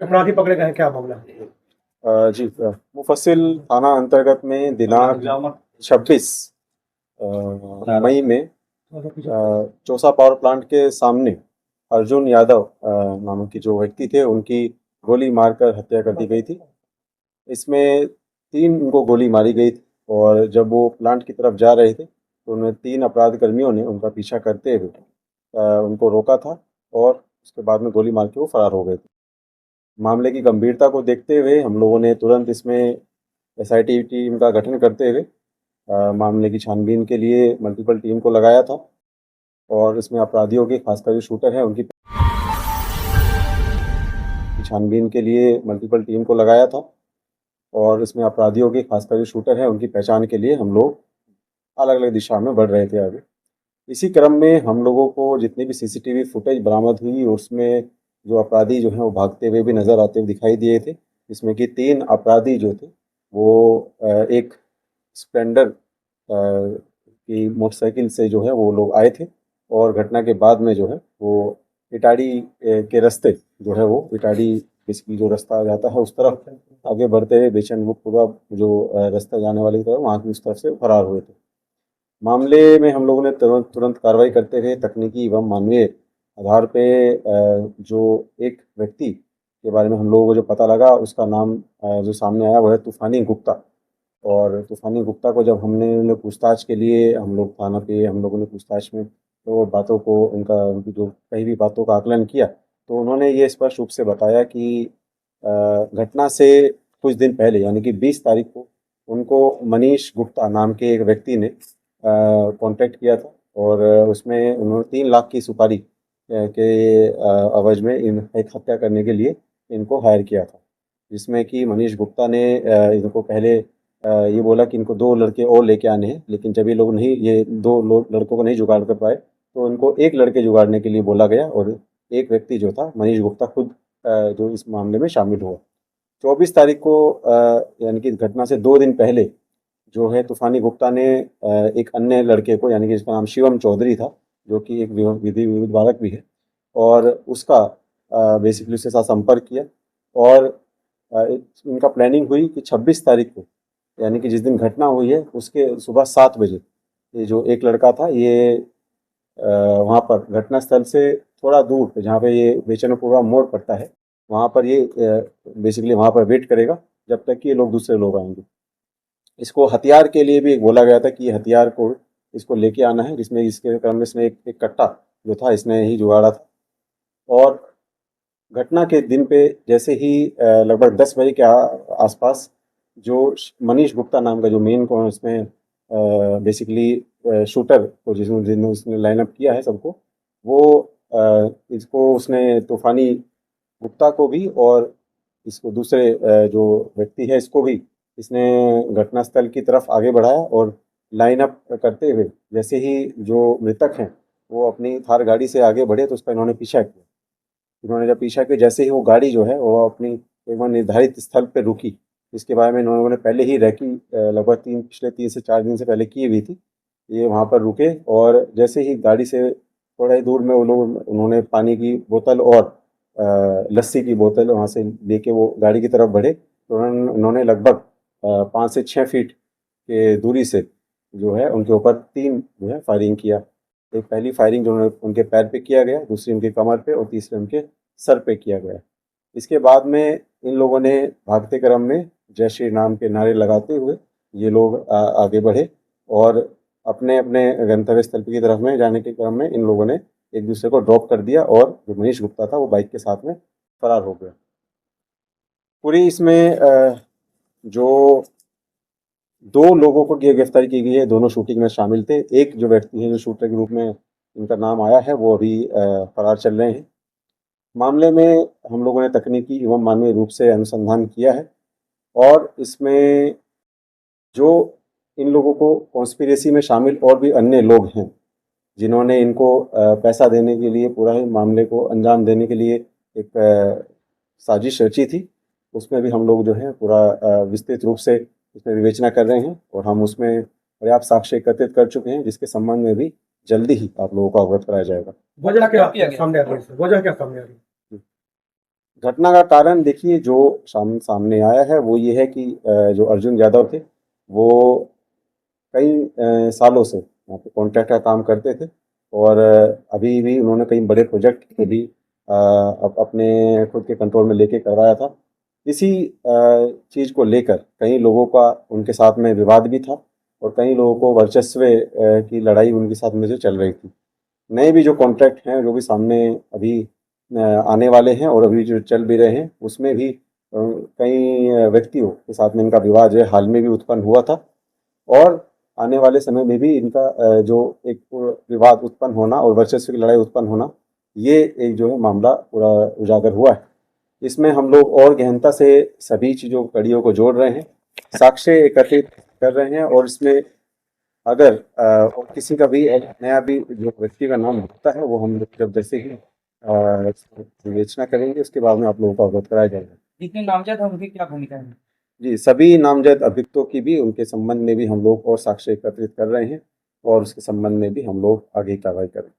अपराधी पकड़े गए हैं, क्या मामला है? जी, मुफस्सिल थाना अंतर्गत में दिनांक 26 मई में चौसा पावर प्लांट के सामने अर्जुन यादव नाम के जो व्यक्ति थे उनकी गोली मारकर हत्या कर दी गई थी। इसमें 3 उनको गोली मारी गई थी और जब वो प्लांट की तरफ जा रहे थे तो उन्हें 3 अपराध कर्मियों ने उनका पीछा करते हुए उनको रोका था और उसके बाद में गोली मार के वो फरार हो गए थे। मामले की गंभीरता को देखते हुए हम लोगों ने तुरंत इसमें एसआईटी टीम का गठन करते हुए मामले की छानबीन के लिए मल्टीपल टीम को लगाया था और इसमें अपराधियों के खासकर जो शूटर हैं उनकी छानबीन के लिए मल्टीपल टीम को लगाया था और इसमें अपराधियों के खासकर जो शूटर हैं उनकी पहचान के लिए हम लोग अलग अलग दिशा में बढ़ रहे थे आगे। इसी क्रम में हम लोगों को जितनी भी सीसीटीवी फुटेज बरामद हुई उसमें जो अपराधी जो हैं वो भागते हुए भी नज़र आते हुए दिखाई दिए थे। इसमें कि 3 अपराधी जो थे वो एक स्प्लेंडर की मोटरसाइकिल से जो है वो लोग आए थे और घटना के बाद में जो है वो इटाड़ी के रास्ते जो है वो इटाड़ी बेसिकली जो रास्ता जाता है उस तरफ आगे बढ़ते हुए बेचनपुरा जो रास्ता जाने वाली तरफ वहाँ की उस तरफ से फरार हुए थे। मामले में हम लोगों ने तुरंत तुरंत कार्रवाई करते हुए तकनीकी एवं मानवीय आधार पे जो एक व्यक्ति के बारे में हम लोगों को जो पता लगा उसका नाम जो सामने आया वह है तूफानी गुप्ता। और तूफानी गुप्ता को जब हमने पूछताछ के लिए हम लोग थाना पे हम लोगों ने पूछताछ में तो बातों को उनकी जो कई भी बातों का आकलन किया तो उन्होंने ये स्पष्ट रूप से बताया कि घटना से कुछ दिन पहले यानी कि 20 तारीख को उनको मनीष गुप्ता नाम के एक व्यक्ति ने कांटेक्ट किया था और उसमें उन्होंने 3 लाख की सुपारी के एवज में एक हत्या करने के लिए इनको हायर किया था। जिसमें कि मनीष गुप्ता ने इनको पहले ये बोला कि इनको 2 लड़के और लेके आने हैं, लेकिन जब ये लोग नहीं ये 2 लड़कों को नहीं जुगाड़ कर पाए तो उनको 1 लड़के जुगाड़ने के लिए बोला गया और एक व्यक्ति जो था मनीष गुप्ता खुद जो इस मामले में शामिल हुआ। 24 तारीख को यानी कि घटना से 2 दिन पहले जो है तूफानी गुप्ता ने एक अन्य लड़के को यानी कि जिसका नाम शिवम चौधरी था जो कि एक विधि विभारक भी है और उसका बेसिकली उसके साथ संपर्क किया और इनका प्लानिंग हुई कि 26 तारीख को यानी कि जिस दिन घटना हुई है उसके सुबह 7 बजे ये जो एक लड़का था ये वहाँ पर घटनास्थल से थोड़ा दूर पे जहाँ पे ये बेचनपुरा मोड़ पड़ता है वहाँ पर ये बेसिकली वहाँ पर वेट करेगा जब तक कि ये लोग दूसरे लोग आएंगे। इसको हथियार के लिए भी बोला गया था कि ये हथियार को इसको लेके आना है जिसमें इसके क्रम में इसने एक कट्टा जो था इसने ही जुगाड़ा था। और घटना के दिन पे जैसे ही लगभग 10 बजे के आसपास जो मनीष गुप्ता नाम का जो मेन को इसमें बेसिकली शूटर को जिसने उसने लाइनअप किया है सबको वो इसको उसने तूफानी गुप्ता को भी और इसको दूसरे जो व्यक्ति है इसको भी इसने घटनास्थल की तरफ आगे बढ़ाया और लाइन अप करते हुए जैसे ही जो मृतक हैं वो अपनी थार गाड़ी से आगे बढ़े तो उसका इन्होंने पीछा किया। इन्होंने जब पीछा किया जैसे ही वो गाड़ी जो है वो अपनी एक बार निर्धारित स्थल पर रुकी इसके बारे में इन्होंने पहले ही रैकी लगभग पिछले 3 से 4 दिन से पहले की हुई थी। ये वहाँ पर रुके और जैसे ही गाड़ी से थोड़ा ही दूर में वो लोग उन्होंने पानी की बोतल और लस्सी की बोतल वहाँ से लेके वो गाड़ी की तरफ बढ़े तो उन्होंने लगभग 5 से 6 फीट के दूरी से जो है उनके ऊपर 3 जो है फायरिंग किया। एक पहली फायरिंग जो उनके पैर पे किया गया, दूसरी उनके कमर पे और तीसरे उनके सर पे किया गया। इसके बाद में इन लोगों ने भागते क्रम में जय श्री राम के नारे लगाते हुए ये लोग आगे बढ़े और अपने अपने गंतव्य स्थल की तरफ में जाने के क्रम में इन लोगों ने एक दूसरे को ड्रॉप कर दिया और जो मनीष गुप्ता था वो बाइक के साथ में फरार हो गया। पूरी इसमें जो 2 लोगों को गिरफ्तारी की गई है, दोनों शूटिंग में शामिल थे। एक जो व्यक्ति है जो शूटर के रूप में इनका नाम आया है वो अभी फरार चल रहे हैं। मामले में हम लोगों ने तकनीकी एवं मानवीय रूप से अनुसंधान किया है और इसमें जो इन लोगों को कॉन्स्पिरेसी में शामिल और भी अन्य लोग हैं जिन्होंने इनको पैसा देने के लिए पूरा ही मामले को अंजाम देने के लिए एक साजिश रची थी उसमें भी हम लोग जो है पूरा विस्तृत रूप से इसमें विवेचना कर रहे हैं और हम उसमें पर्याप्त साक्ष्य एकत्रित कर चुके हैं जिसके संबंध में भी जल्दी ही आप लोगों को अवगत कराया जाएगा। वजह क्या सामने आ रही है? वजह क्या सामने आ रही है? घटना का कारण देखिए जो सामने आया है वो ये है कि जो अर्जुन यादव थे वो कई सालों से यहाँ पे कॉन्ट्रैक्ट का काम करते थे और अभी भी उन्होंने कई बड़े प्रोजेक्ट को भी अपने खुद के कंट्रोल में लेके करवाया था। इसी चीज़ को लेकर कई लोगों का उनके साथ में विवाद भी था और कई लोगों को वर्चस्व की लड़ाई उनके साथ में जो चल रही थी। नए भी जो कॉन्ट्रैक्ट हैं जो भी सामने अभी आने वाले हैं और अभी जो चल भी रहे हैं उसमें भी कई व्यक्तियों के साथ में इनका विवाद जो है हाल में भी उत्पन्न हुआ था और आने वाले समय में भी इनका जो एक विवाद उत्पन्न होना और वर्चस्व की लड़ाई उत्पन्न होना ये एक जो है मामला पूरा उजागर हुआ है। इसमें हम लोग और गहनता से सभी चीज़ों कड़ियों को जोड़ रहे हैं, साक्ष्य एकत्रित कर रहे हैं और इसमें अगर और किसी का भी नया भी जो व्यक्ति का नाम होता है वो हम लोग जब जैसे ही विवेचना करेंगे उसके बाद में आप लोगों को अवगत कराया जाएगा। जितने नामजद हैं उनकी क्या भूमिका है? जी, सभी नामजद अभियुक्तों की भी उनके संबंध में भी हम लोग और साक्ष्य एकत्रित कर रहे हैं और उसके संबंध में भी हम लोग आगे कार्रवाई करें।